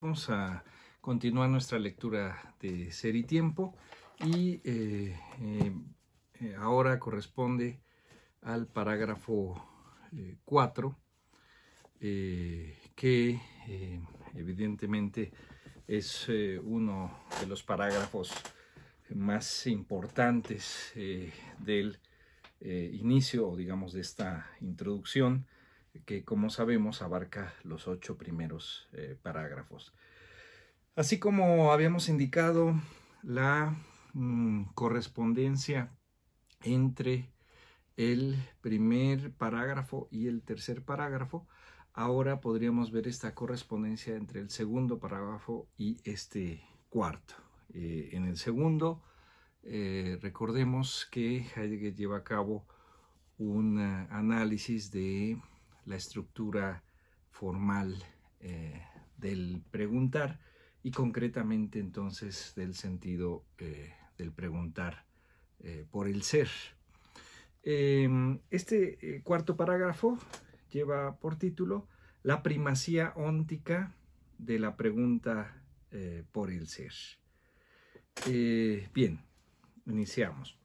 Vamos a continuar nuestra lectura de Ser y Tiempo y ahora corresponde al parágrafo 4, que evidentemente es uno de los parágrafos más importantes del inicio, o digamos, de esta introducción, que como sabemos abarca los 8 primeros parágrafos. Así como habíamos indicado, la correspondencia entre el primer parágrafo y el tercer parágrafo, ahora podríamos ver esta correspondencia entre el segundo parágrafo y este cuarto. En el segundo, recordemos que Heidegger lleva a cabo un análisis de la estructura formal del preguntar y concretamente entonces del sentido del preguntar por el ser. Este cuarto parágrafo lleva por título La primacía óntica de la pregunta por el ser. Bien, iniciamos.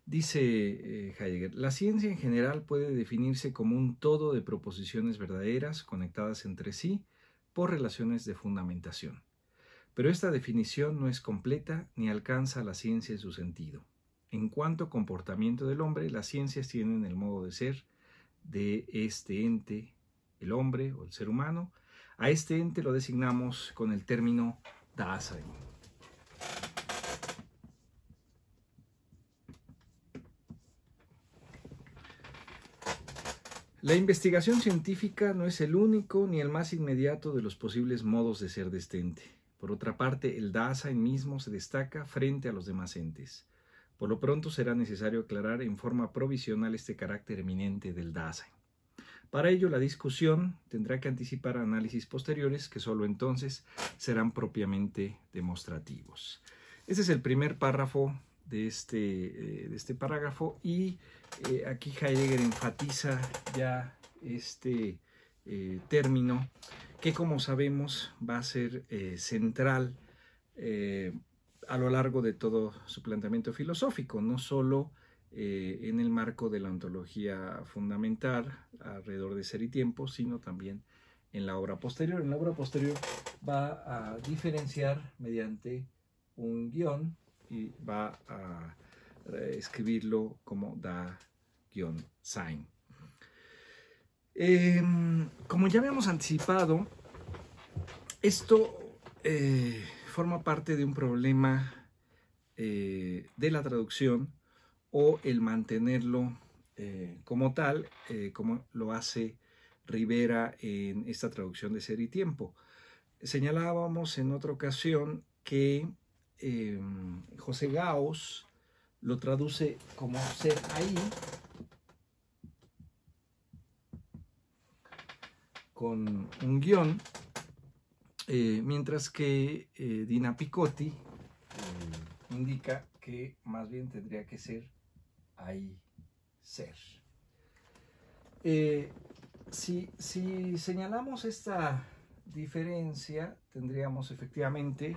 Dice Heidegger, la ciencia en general puede definirse como un todo de proposiciones verdaderas conectadas entre sí por relaciones de fundamentación. Pero esta definición no es completa ni alcanza a la ciencia en su sentido. En cuanto a comportamiento del hombre, las ciencias tienen el modo de ser de este ente, el hombre o el ser humano. A este ente lo designamos con el término Dasein. La investigación científica no es el único ni el más inmediato de los posibles modos de ser de este ente. Por otra parte, el Dasein mismo se destaca frente a los demás entes. Por lo pronto será necesario aclarar en forma provisional este carácter eminente del Dasein. Para ello, la discusión tendrá que anticipar análisis posteriores que solo entonces serán propiamente demostrativos. Este es el primer párrafo de este parágrafo y aquí Heidegger enfatiza ya este término que, como sabemos, va a ser central a lo largo de todo su planteamiento filosófico, no solo en el marco de la ontología fundamental alrededor de Ser y Tiempo, sino también en la obra posterior. En la obra posterior va a diferenciar mediante un guión y va a escribirlo como Da-Sein. Como ya habíamos anticipado, esto forma parte de un problema de la traducción o el mantenerlo como tal, como lo hace Rivera en esta traducción de Ser y Tiempo. Señalábamos en otra ocasión que José Gauss lo traduce como ser ahí, con un guión, mientras que Dina Picotti indica que más bien tendría que ser ahí ser. Si señalamos esta diferencia, tendríamos efectivamente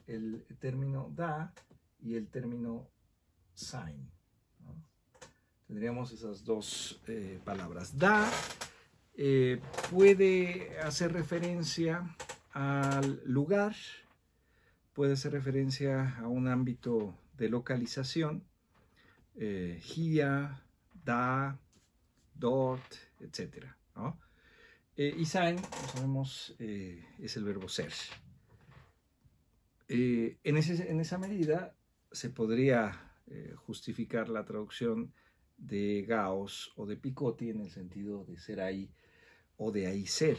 el término da y el término sein, ¿no? Tendríamos esas dos palabras. Da puede hacer referencia al lugar, puede hacer referencia a un ámbito de localización, hier, da, dort, etc., ¿no? Y sein, como sabemos, es el verbo ser. En esa medida se podría justificar la traducción de Gauss o de Picotti en el sentido de ser ahí o de ahí ser.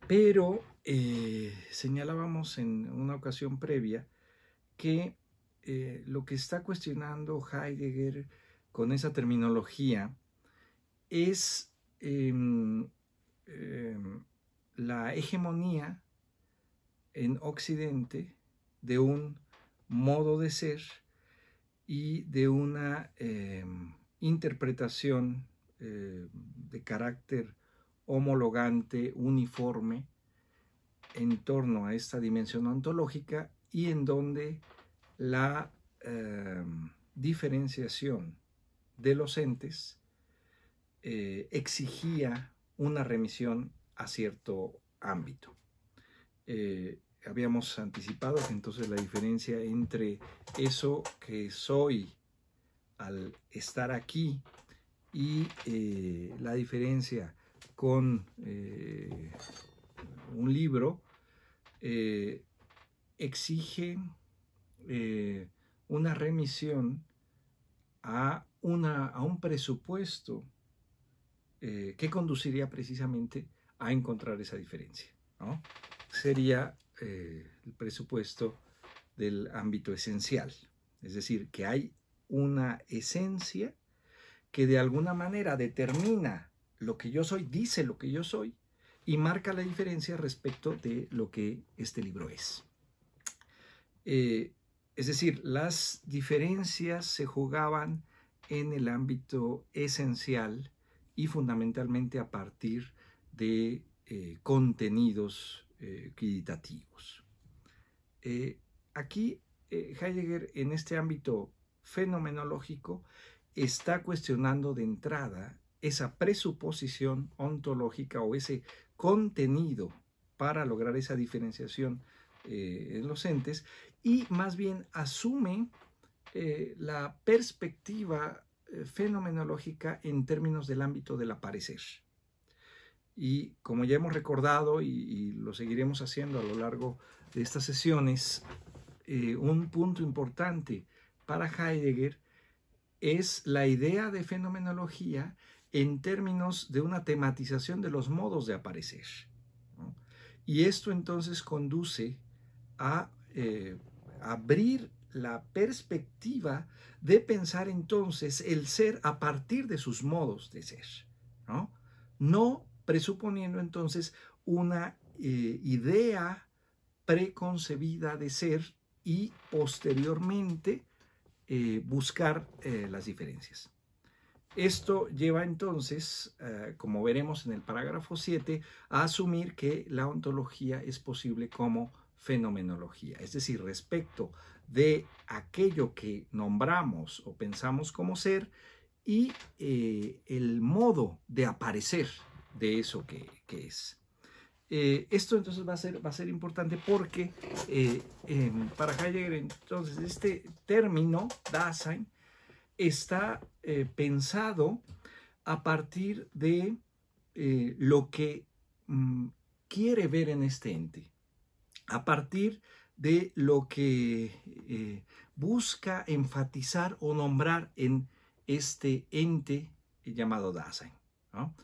Pero señalábamos en una ocasión previa que lo que está cuestionando Heidegger con esa terminología es la hegemonía en Occidente de un modo de ser y de una interpretación de carácter homologante, uniforme, en torno a esta dimensión ontológica y en donde la diferenciación de los entes exigía una remisión a cierto ámbito. Habíamos anticipado que entonces la diferencia entre eso que soy al estar aquí y la diferencia con un libro exige una remisión a un presupuesto que conduciría precisamente a encontrar esa diferencia, ¿no? Sería el presupuesto del ámbito esencial, es decir, que hay una esencia que de alguna manera determina lo que yo soy, dice lo que yo soy y marca la diferencia respecto de lo que este libro es. Es decir, las diferencias se jugaban en el ámbito esencial y fundamentalmente a partir de contenidos quantitativos. Aquí Heidegger, en este ámbito fenomenológico, está cuestionando de entrada esa presuposición ontológica o ese contenido para lograr esa diferenciación en los entes, y más bien asume la perspectiva fenomenológica en términos del ámbito del aparecer. Y como ya hemos recordado y lo seguiremos haciendo a lo largo de estas sesiones, un punto importante para Heidegger es la idea de fenomenología en términos de una tematización de los modos de aparecer, ¿no? Y esto entonces conduce a abrir la perspectiva de pensar entonces el ser a partir de sus modos de ser, ¿no? No presuponiendo entonces una idea preconcebida de ser y posteriormente buscar las diferencias. Esto lleva entonces, como veremos en el parágrafo 7, a asumir que la ontología es posible como fenomenología, es decir, respecto de aquello que nombramos o pensamos como ser y el modo de aparecer de eso que es. Esto entonces va a ser importante porque para Heidegger entonces este término Dasein está pensado a partir de lo que quiere ver en este ente, a partir de lo que busca enfatizar o nombrar en este ente llamado Dasein, ¿no?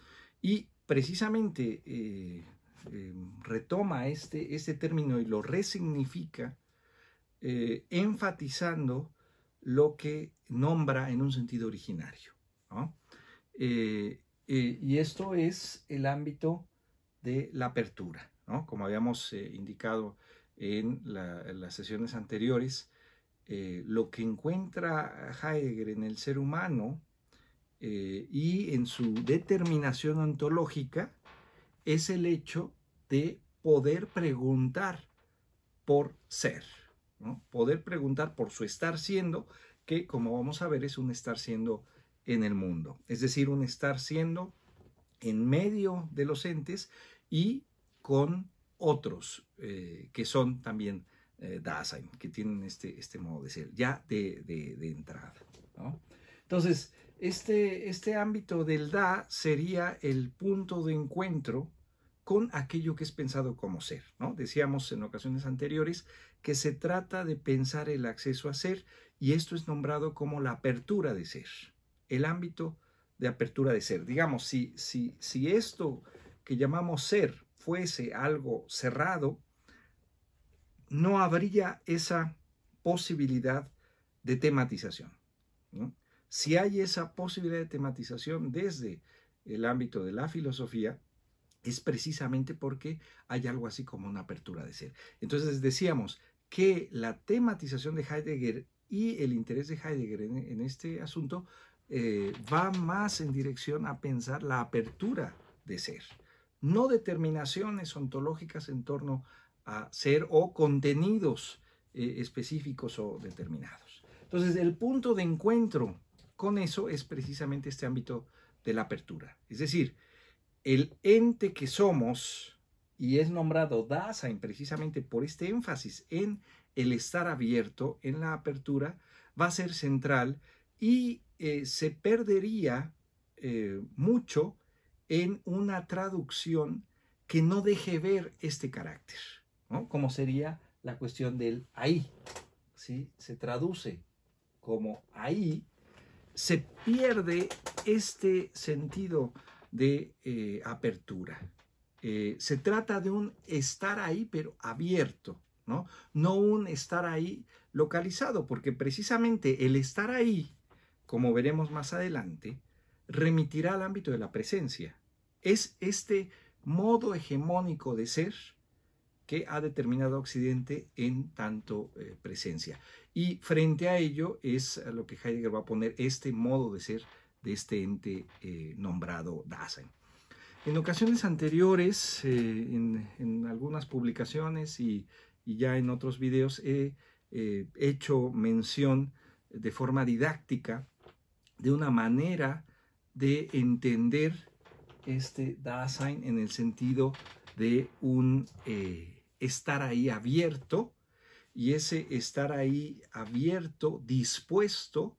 Y precisamente retoma este término y lo resignifica enfatizando lo que nombra en un sentido originario, ¿no? Y esto es el ámbito de la apertura, ¿no? Como habíamos indicado en las sesiones anteriores, lo que encuentra Heidegger en el ser humano y en su determinación ontológica es el hecho de poder preguntar por ser, ¿no? Poder preguntar por su estar siendo, que como vamos a ver es un estar siendo en el mundo, es decir, un estar siendo en medio de los entes y con otros que son también Dasein, que tienen este modo de ser, ya de entrada, ¿no? Entonces, este ámbito del Da sería el punto de encuentro con aquello que es pensado como ser, ¿no? Decíamos en ocasiones anteriores que se trata de pensar el acceso a ser, y esto es nombrado como la apertura de ser, el ámbito de apertura de ser. Digamos, si esto que llamamos ser fuese algo cerrado, no habría esa posibilidad de tematización, ¿no? Si hay esa posibilidad de tematización desde el ámbito de la filosofía, es precisamente porque hay algo así como una apertura de ser. Entonces decíamos que la tematización de Heidegger y el interés de Heidegger en este asunto va más en dirección a pensar la apertura de ser, no determinaciones ontológicas en torno a ser o contenidos específicos o determinados. Entonces, el punto de encuentro con eso es precisamente este ámbito de la apertura. Es decir, el ente que somos, y es nombrado Dasein precisamente por este énfasis en el estar abierto, en la apertura, va a ser central y se perdería mucho en una traducción que no deje ver este carácter, ¿no? Como sería la cuestión del ahí, ¿sí? Se traduce como ahí, se pierde este sentido de apertura. Se trata de un estar ahí, pero abierto, ¿no? No un estar ahí localizado, porque precisamente el estar ahí, como veremos más adelante, remitirá al ámbito de la presencia. Es este modo hegemónico de ser que ha determinado a Occidente en tanto presencia. Y frente a ello es a lo que Heidegger va a poner este modo de ser de este ente nombrado Dasein. En ocasiones anteriores, en algunas publicaciones y ya en otros videos, he hecho mención de forma didáctica de una manera de entender este Dasein en el sentido de un estar ahí abierto, y ese estar ahí abierto, dispuesto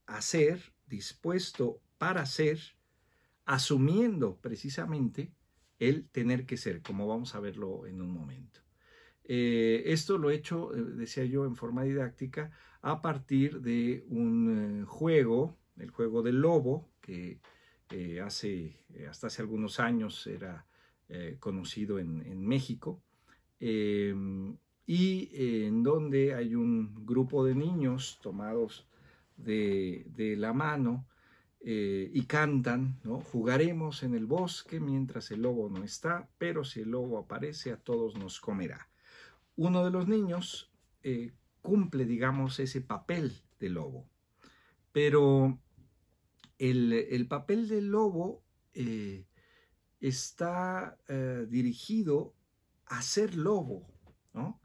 a ser, dispuesto para ser, asumiendo precisamente el tener que ser, como vamos a verlo en un momento. Esto lo he hecho, decía yo, en forma didáctica, a partir de un juego, el juego del lobo, que hasta hace algunos años era conocido en México, y en donde hay un grupo de niños tomados de la mano y cantan, ¿no? Jugaremos en el bosque mientras el lobo no está, pero si el lobo aparece a todos nos comerá. Uno de los niños cumple, digamos, ese papel de lobo, pero el papel del lobo está dirigido a ser lobo, ¿no?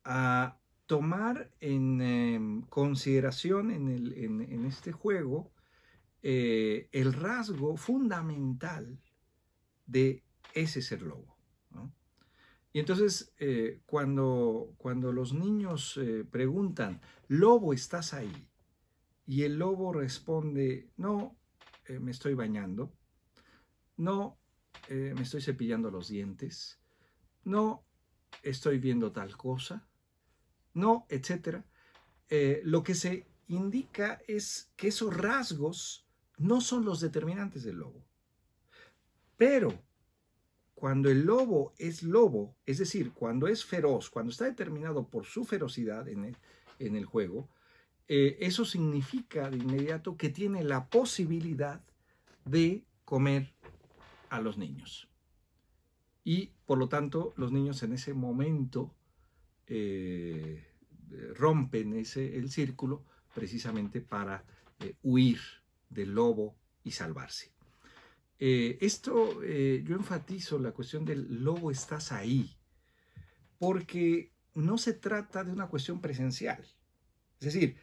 A tomar en consideración en este juego el rasgo fundamental de ese ser lobo, ¿no? Y entonces cuando los niños preguntan, lobo, ¿estás ahí? Y el lobo responde, no, me estoy bañando, no, me estoy cepillando los dientes, no, estoy viendo tal cosa, no, etcétera. Lo que se indica es que esos rasgos no son los determinantes del lobo. Pero cuando el lobo, es decir, cuando es feroz, cuando está determinado por su ferocidad en el juego, eso significa de inmediato que tiene la posibilidad de comer a los niños. Y por lo tanto, los niños en ese momento rompen el círculo precisamente para huir del lobo y salvarse. Yo enfatizo la cuestión del lobo, estás ahí, porque no se trata de una cuestión presencial. Es decir,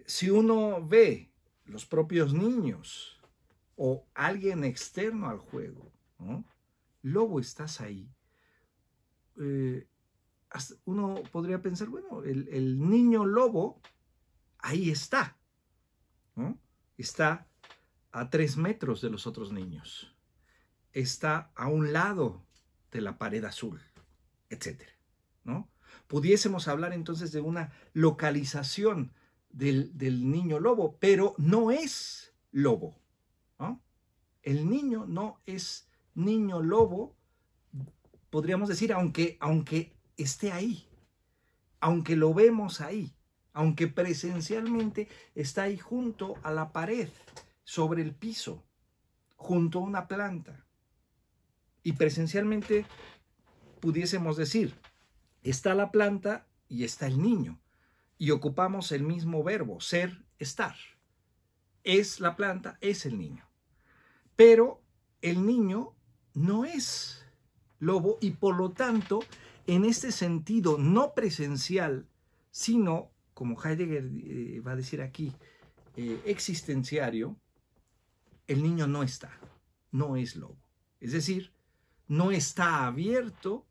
si uno ve los propios niños o alguien externo al juego, ¿no? Lobo, estás ahí. Uno podría pensar, bueno, el niño lobo ahí está, ¿no? Está a 3 metros de los otros niños, está a un lado de la pared azul, etcétera, ¿no? Pudiésemos hablar entonces de una localización del niño lobo, pero no es lobo, ¿no? El niño no es niño lobo, podríamos decir, aunque esté ahí, aunque lo vemos ahí, aunque presencialmente está ahí junto a la pared, sobre el piso, junto a una planta. Y presencialmente pudiésemos decir, está la planta y está el niño, y ocupamos el mismo verbo, ser, estar. Es la planta, es el niño. Pero el niño no es lobo y por lo tanto, en este sentido no presencial, sino, como Heidegger va a decir aquí, existenciario, el niño no está, no es lobo. Es decir, no está abierto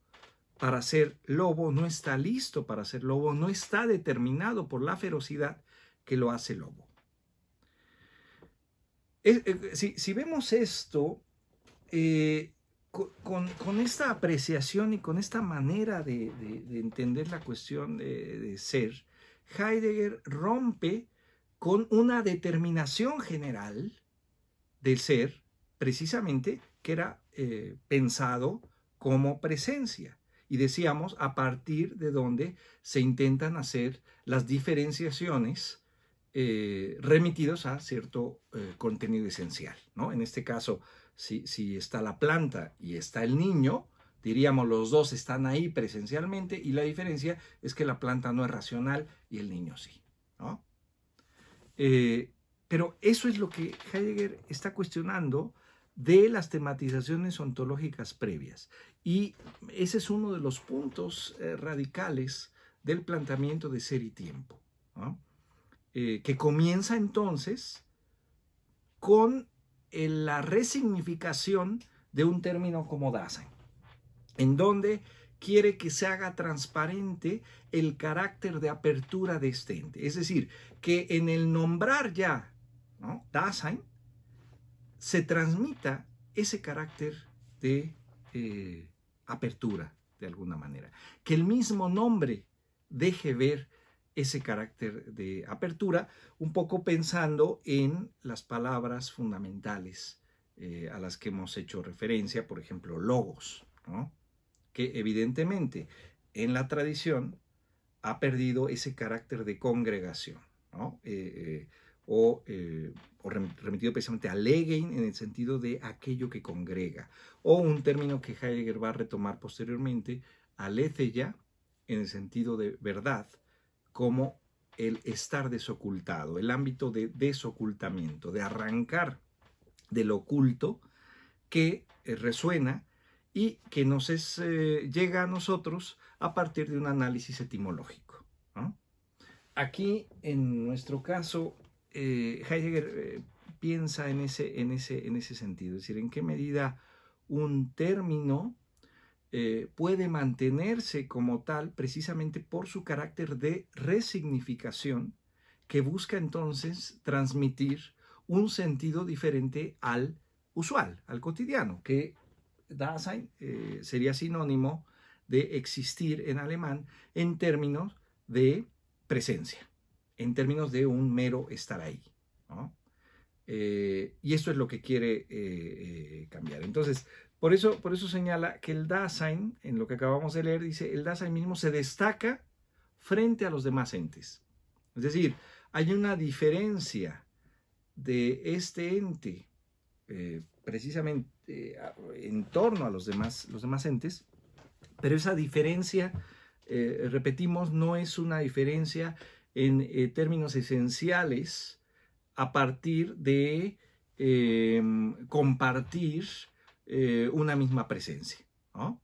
para ser lobo, no está listo para ser lobo, no está determinado por la ferocidad que lo hace lobo. Si vemos esto, con esta apreciación y con esta manera de entender la cuestión de ser, Heidegger rompe con una determinación general del ser, precisamente, que era pensado como presencia. Y decíamos, a partir de donde se intentan hacer las diferenciaciones remitidos a cierto contenido esencial, ¿no? En este caso, si está la planta y está el niño, diríamos los dos están ahí presencialmente y la diferencia es que la planta no es racional y el niño sí, ¿no? Pero eso es lo que Heidegger está cuestionando de las tematizaciones ontológicas previas. Y ese es uno de los puntos radicales del planteamiento de ser y tiempo, ¿no? Que comienza entonces con la resignificación de un término como Dasein, en donde quiere que se haga transparente el carácter de apertura de este ente. Es decir, que en el nombrar ya, ¿no?, Dasein, se transmita ese carácter de apertura, de alguna manera. Que el mismo nombre deje ver ese carácter de apertura, un poco pensando en las palabras fundamentales a las que hemos hecho referencia, por ejemplo, logos, ¿no?, que evidentemente en la tradición ha perdido ese carácter de congregación, ¿no? Remitido precisamente a Legein en el sentido de aquello que congrega, o un término que Heidegger va a retomar posteriormente, aletheia, en el sentido de verdad, como el estar desocultado, el ámbito de desocultamiento, de arrancar del oculto que resuena y que llega a nosotros a partir de un análisis etimológico, ¿no? Aquí, en nuestro caso, Heidegger piensa en ese sentido, es decir, en qué medida un término puede mantenerse como tal precisamente por su carácter de resignificación que busca entonces transmitir un sentido diferente al usual, al cotidiano, que Dasein sería sinónimo de existir en alemán en términos de presencia, en términos de un mero estar ahí, ¿no? Y esto es lo que quiere cambiar. Entonces, por eso señala que el Dasein, en lo que acabamos de leer, dice, el Dasein mismo se destaca frente a los demás entes. Es decir, hay una diferencia de este ente precisamente en torno a los demás entes, pero esa diferencia, repetimos, no es una diferencia en términos esenciales a partir de compartir una misma presencia, ¿no?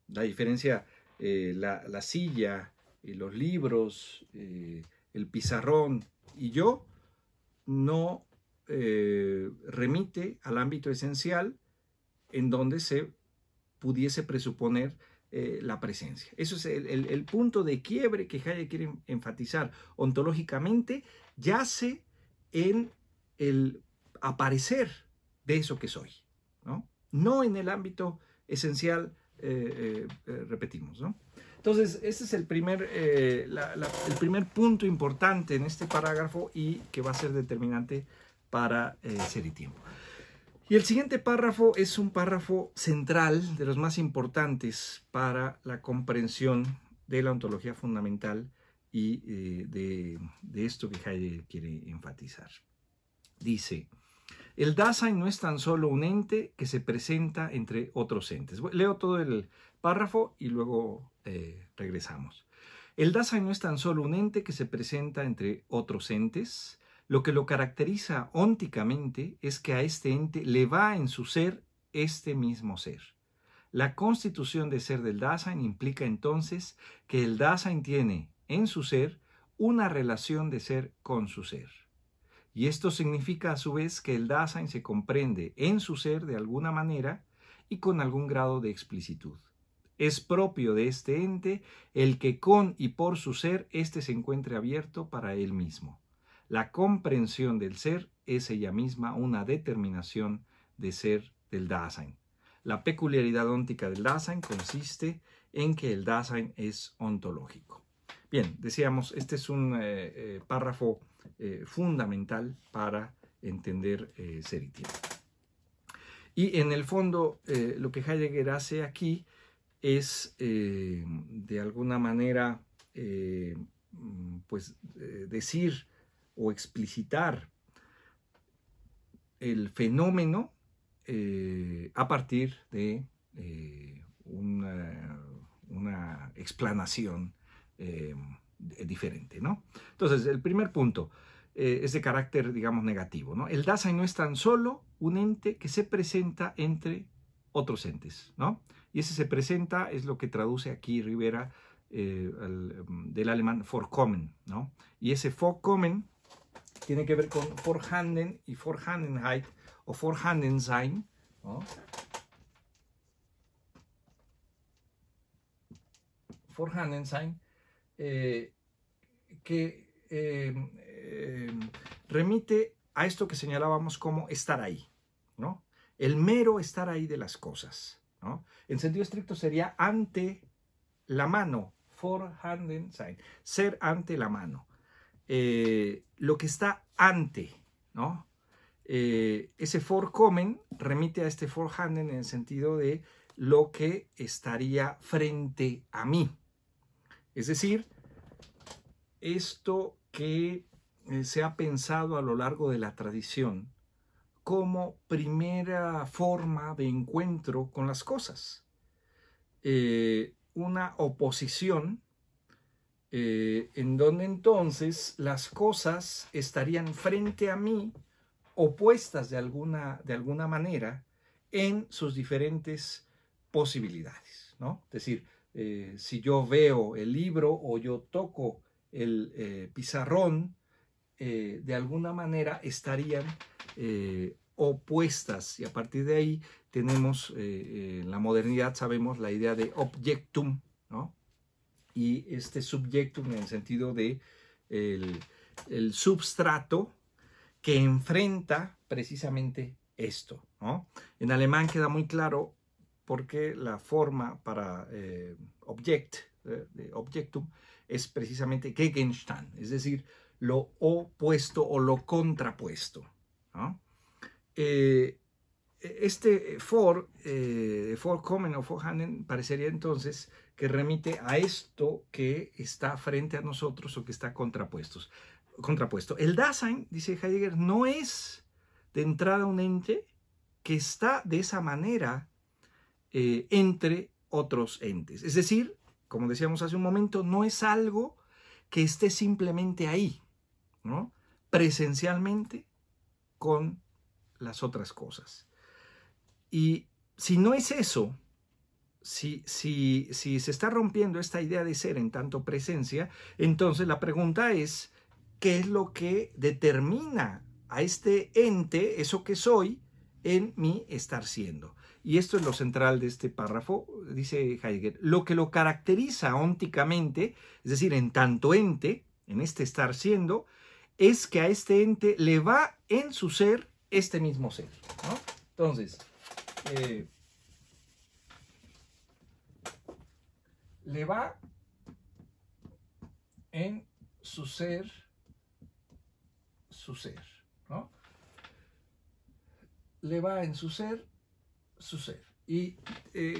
La diferencia, la silla, los libros, el pizarrón y yo, no remite al ámbito esencial en donde se pudiese presuponer la presencia. Eso es el punto de quiebre que Heidegger quiere enfatizar ontológicamente, yace en el aparecer de eso que soy, ¿no? No en el ámbito esencial, repetimos, ¿no? Entonces, este es el primer punto importante en este parágrafo y que va a ser determinante para Ser y Tiempo. Y el siguiente párrafo es un párrafo central, de los más importantes para la comprensión de la ontología fundamental y de esto que Heidegger quiere enfatizar. Dice: el Dasein no es tan solo un ente que se presenta entre otros entes. Leo todo el párrafo y luego regresamos. El Dasein no es tan solo un ente que se presenta entre otros entes. Lo que lo caracteriza ónticamente es que a este ente le va en su ser este mismo ser. La constitución de ser del Dasein implica entonces que el Dasein tiene en su ser una relación de ser con su ser. Y esto significa a su vez que el Dasein se comprende en su ser de alguna manera y con algún grado de explicitud. Es propio de este ente el que con y por su ser éste se encuentre abierto para él mismo. La comprensión del ser es ella misma una determinación de ser del Dasein. La peculiaridad óntica del Dasein consiste en que el Dasein es ontológico. Bien, decíamos, este es un párrafo fundamental para entender ser y tiempo. Y en el fondo, lo que Heidegger hace aquí es, de alguna manera, decir o explicitar el fenómeno a partir de una explanación diferente, ¿no? Entonces, el primer punto es de carácter, digamos, negativo, ¿no? El Dasein no es tan solo un ente que se presenta entre otros entes, ¿no? Y ese se presenta es lo que traduce aquí Rivera del alemán Vorkommen, ¿no? Y ese Vorkommen tiene que ver con Vorhanden y Vorhandenheit o Vorhandensein, ¿no? Vorhandensein, que remite a esto que señalábamos como estar ahí, ¿no? El mero estar ahí de las cosas, ¿no? En sentido estricto sería ante la mano, Vorhandensein, ser ante la mano. Lo que está ante, ¿no? Ese Vorkommen remite a este Vorhanden en el sentido de lo que estaría frente a mí. Es decir, esto que se ha pensado a lo largo de la tradición como primera forma de encuentro con las cosas. Una oposición en donde entonces las cosas estarían frente a mí, opuestas de alguna manera en sus diferentes posibilidades, ¿no? Es decir, si yo veo el libro o yo toco el pizarrón, de alguna manera estarían opuestas, y a partir de ahí tenemos en la modernidad, sabemos, la idea de objectum, ¿no? Y este subjectum en el sentido de el substrato que enfrenta precisamente esto, ¿no? En alemán queda muy claro porque la forma para objectum es precisamente Gegenstand, es decir, lo opuesto o lo contrapuesto, ¿no? Este Vorkommen o Vorhanden parecería entonces que remite a esto que está frente a nosotros o que está contrapuesto. El Dasein, dice Heidegger, no es de entrada un ente que está de esa manera entre otros entes. Es decir, como decíamos hace un momento, no es algo que esté simplemente ahí, ¿no? Presencialmente con las otras cosas. Y si no es eso, si se está rompiendo esta idea de ser en tanto presencia, entonces la pregunta es, ¿qué es lo que determina a este ente, eso que soy, en mi estar siendo? Y esto es lo central de este párrafo, dice Heidegger. Lo que lo caracteriza ónticamente, es decir, en tanto ente, en este estar siendo, es que a este ente le va en su ser este mismo ser, ¿no? Entonces, le va en su ser, ¿no? Le va en su ser. Y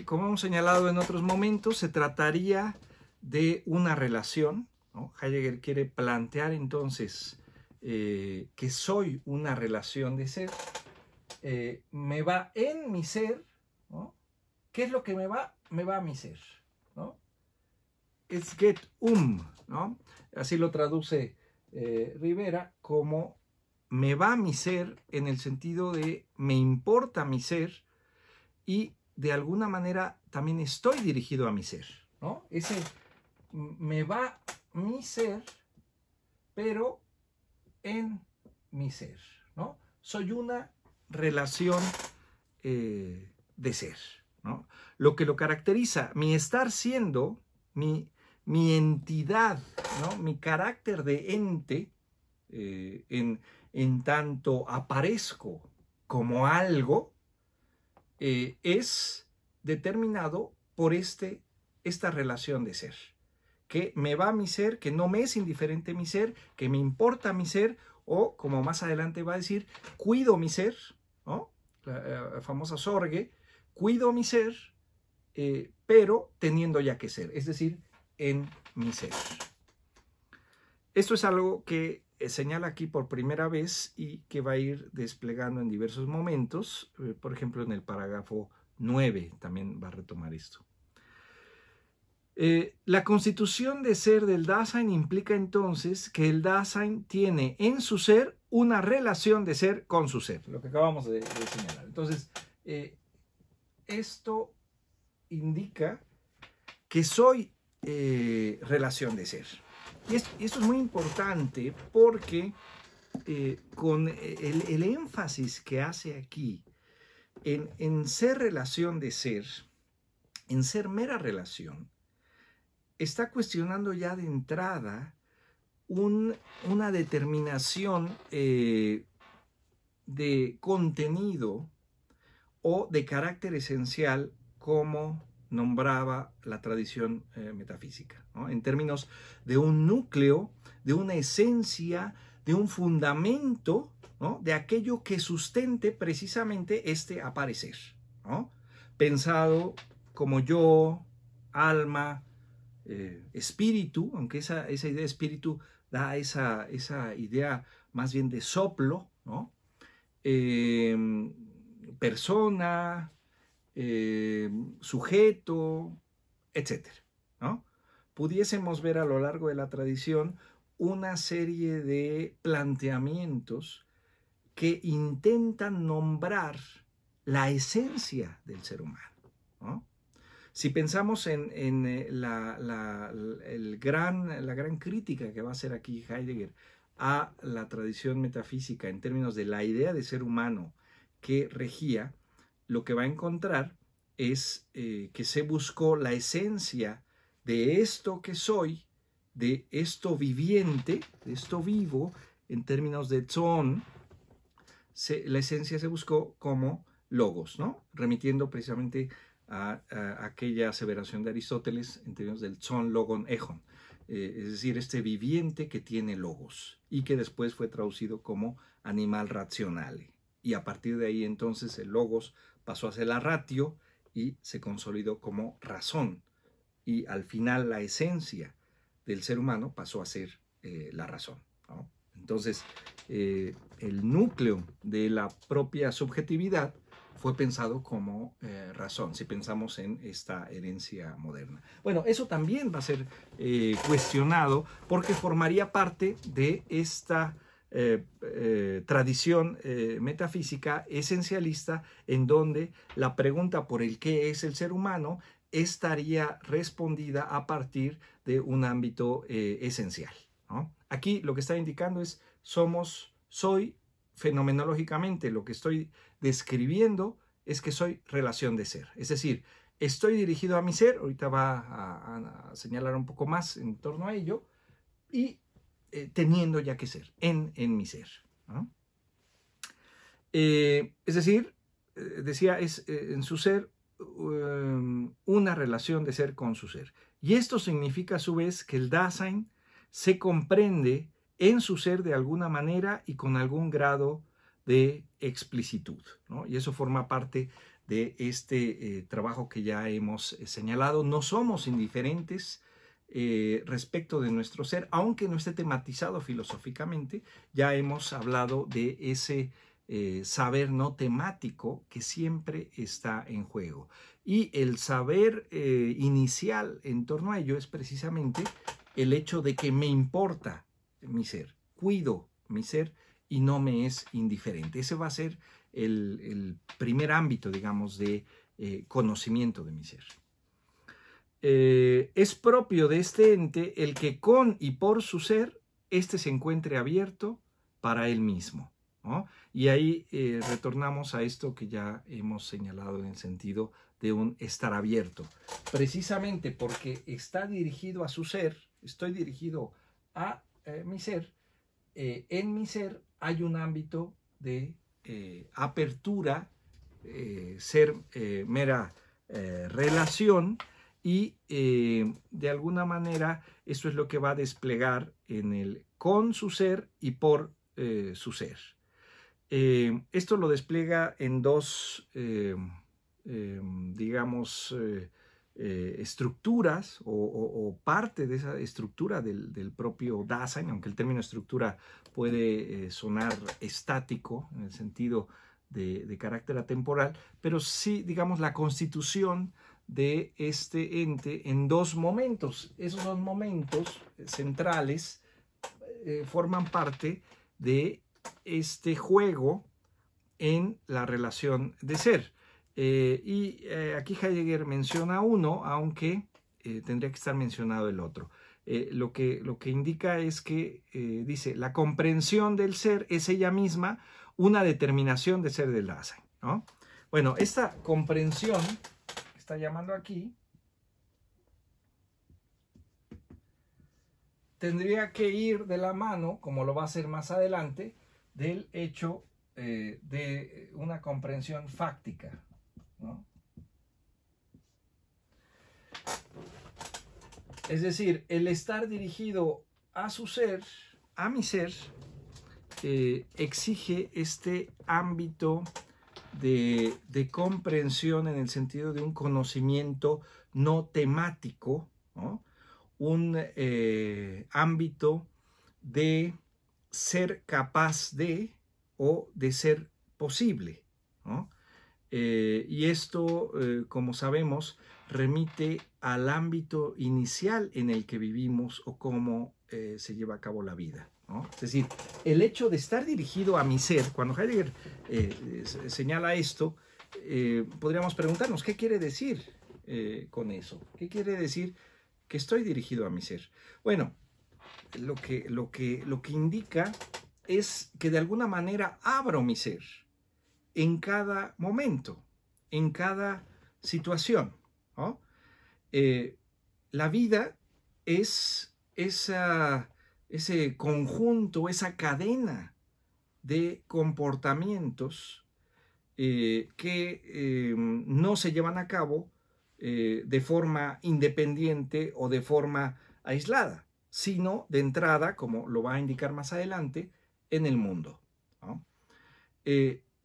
como hemos señalado en otros momentos, se trataría de una relación, ¿no? Heidegger quiere plantear entonces que soy una relación de ser. Me va en mi ser, ¿no? ¿Qué es lo que me va? Me va a mi ser, ¿no? Es geht ¿no? Así lo traduce Rivera como me va mi ser en el sentido de me importa mi ser y de alguna manera también estoy dirigido a mi ser, ¿no? Ese me va mi ser, pero en mi ser, ¿no? Soy una relación de ser, ¿no? Lo que lo caracteriza, mi estar siendo, mi entidad, ¿no? Mi carácter de ente, en tanto aparezco como algo, es determinado por esta relación de ser, que me va a mi ser, que no me es indiferente mi ser, que me importa mi ser, o como más adelante va a decir, cuido mi ser, ¿no? La famosa Sorge, cuido mi ser, pero teniendo ya que ser, es decir, en mi ser. Esto es algo que señala aquí por primera vez y que va a ir desplegando en diversos momentos. Por ejemplo, en el parágrafo 9 también va a retomar esto. La constitución de ser del Dasein implica entonces que el Dasein tiene en su ser una relación de ser con su ser, lo que acabamos de señalar. Entonces, esto indica que soy relación de ser. Y esto es muy importante porque con el énfasis que hace aquí en ser relación de ser, en ser mera relación, está cuestionando ya de entrada una determinación de contenido o de carácter esencial como nombraba la tradición metafísica, ¿no? En términos de un núcleo, de una esencia, de un fundamento, ¿no? De aquello que sustente precisamente este aparecer, ¿no? Pensado como yo, alma, espíritu, aunque esa idea de espíritu da esa idea más bien de soplo, ¿no? Persona, sujeto, etcétera, ¿no? Pudiésemos ver a lo largo de la tradición una serie de planteamientos que intentan nombrar la esencia del ser humano, ¿no? Si pensamos en la gran crítica que va a hacer aquí Heidegger a la tradición metafísica en términos de la idea de ser humano que regía, lo que va a encontrar es que se buscó la esencia de esto que soy, de esto viviente, de esto vivo, en términos de Tzon, la esencia se buscó como logos, ¿no? Remitiendo precisamente a aquella aseveración de Aristóteles en términos del Tzon, Logon, Ejon, es decir, este viviente que tiene logos y que después fue traducido como animal racionale. Y a partir de ahí entonces el logos pasó a ser la ratio y se consolidó como razón. Y al final la esencia del ser humano pasó a ser la razón, ¿no? Entonces, el núcleo de la propia subjetividad fue pensado como razón, si pensamos en esta herencia moderna. Bueno, eso también va a ser cuestionado porque formaría parte de esta tradición metafísica esencialista en donde la pregunta por el qué es el ser humano estaría respondida a partir de un ámbito esencial, ¿no? Aquí lo que está indicando es soy fenomenológicamente, lo que estoy describiendo es que soy relación de ser. Es decir, estoy dirigido a mi ser, ahorita va a señalar un poco más en torno a ello, y teniendo ya que ser, en mi ser, ¿no? Es decir, decía, es en su ser una relación de ser con su ser. Y esto significa a su vez que el Dasein se comprende en su ser de alguna manera y con algún grado de explicitud, ¿no? Y eso forma parte de este trabajo que ya hemos señalado. No somos indiferentes respecto de nuestro ser, aunque no esté tematizado filosóficamente. Ya hemos hablado de ese saber no temático que siempre está en juego. Y el saber inicial en torno a ello es precisamente el hecho de que me importa mi ser, cuido mi ser y no me es indiferente. Ese va a ser el primer ámbito, digamos, de conocimiento de mi ser. Es propio de este ente el que con y por su ser, éste se encuentre abierto para él mismo, ¿no? Y ahí retornamos a esto que ya hemos señalado en el sentido de un estar abierto. Precisamente porque está dirigido a su ser, estoy dirigido a mi ser, en mi ser hay un ámbito de apertura, ser mera relación, y de alguna manera esto es lo que va a desplegar en el con su ser y por su ser. Esto lo despliega en dos, digamos, estructuras o parte de esa estructura del propio Dasein, aunque el término estructura puede sonar estático en el sentido de carácter atemporal, pero sí, digamos, la constitución de este ente en dos momentos. Esos dos momentos centrales forman parte de este juego en la relación de ser. Aquí Heidegger menciona uno, aunque tendría que estar mencionado el otro. Lo que indica es que, dice, la comprensión del ser es ella misma una determinación de ser del Dasein, ¿no? Bueno, esta comprensión que está llamando aquí tendría que ir de la mano, como lo va a hacer más adelante, del hecho de una comprensión fáctica, ¿no? Es decir, el estar dirigido a su ser, a mi ser, exige este ámbito de comprensión en el sentido de un conocimiento no temático, ¿no? Un ámbito de ser capaz de o de ser posible, ¿no? Y esto, como sabemos, remite al ámbito inicial en el que vivimos o cómo se lleva a cabo la vida, ¿no? Es decir, el hecho de estar dirigido a mi ser, cuando Heidegger señala esto, podríamos preguntarnos, ¿qué quiere decir con eso? ¿Qué quiere decir que estoy dirigido a mi ser? Bueno, lo que indica es que de alguna manera abro mi ser en cada momento, en cada situación, ¿no? La vida es ese conjunto, esa cadena de comportamientos que no se llevan a cabo de forma independiente o de forma aislada, sino de entrada, como lo va a indicar más adelante, en el mundo, ¿no?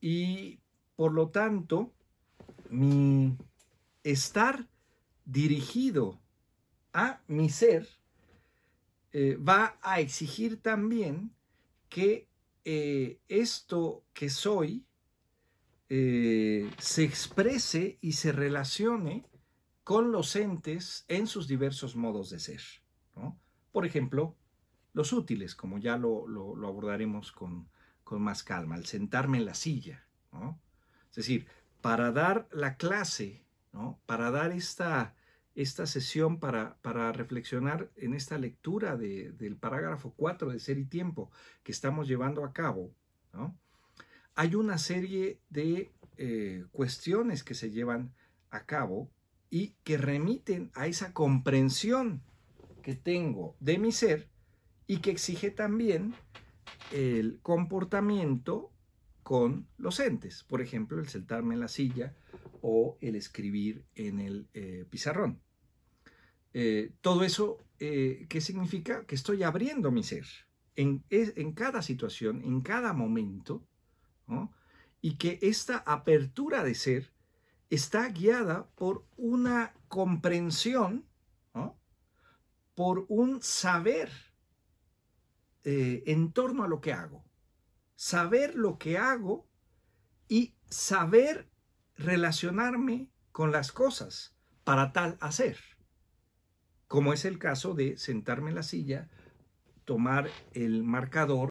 Y por lo tanto, mi estar dirigido a mi ser va a exigir también que esto que soy se exprese y se relacione con los entes en sus diversos modos de ser, ¿no? Por ejemplo, los útiles, como ya lo abordaremos con más calma, el sentarme en la silla, ¿no? Es decir, para dar la clase, ¿no? Para dar esta sesión, para reflexionar en esta lectura del parágrafo 4 de Ser y Tiempo que estamos llevando a cabo, ¿no? Hay una serie de cuestiones que se llevan a cabo y que remiten a esa comprensión que tengo de mi ser y que exige también el comportamiento con los entes. Por ejemplo, el sentarme en la silla o el escribir en el pizarrón. Todo eso, ¿qué significa? Que estoy abriendo mi ser en cada situación, en cada momento, ¿no? Y que esta apertura de ser está guiada por una comprensión, ¿no? Por un saber en torno a lo que hago. Saber lo que hago y saber relacionarme con las cosas para tal hacer. Como es el caso de sentarme en la silla, tomar el marcador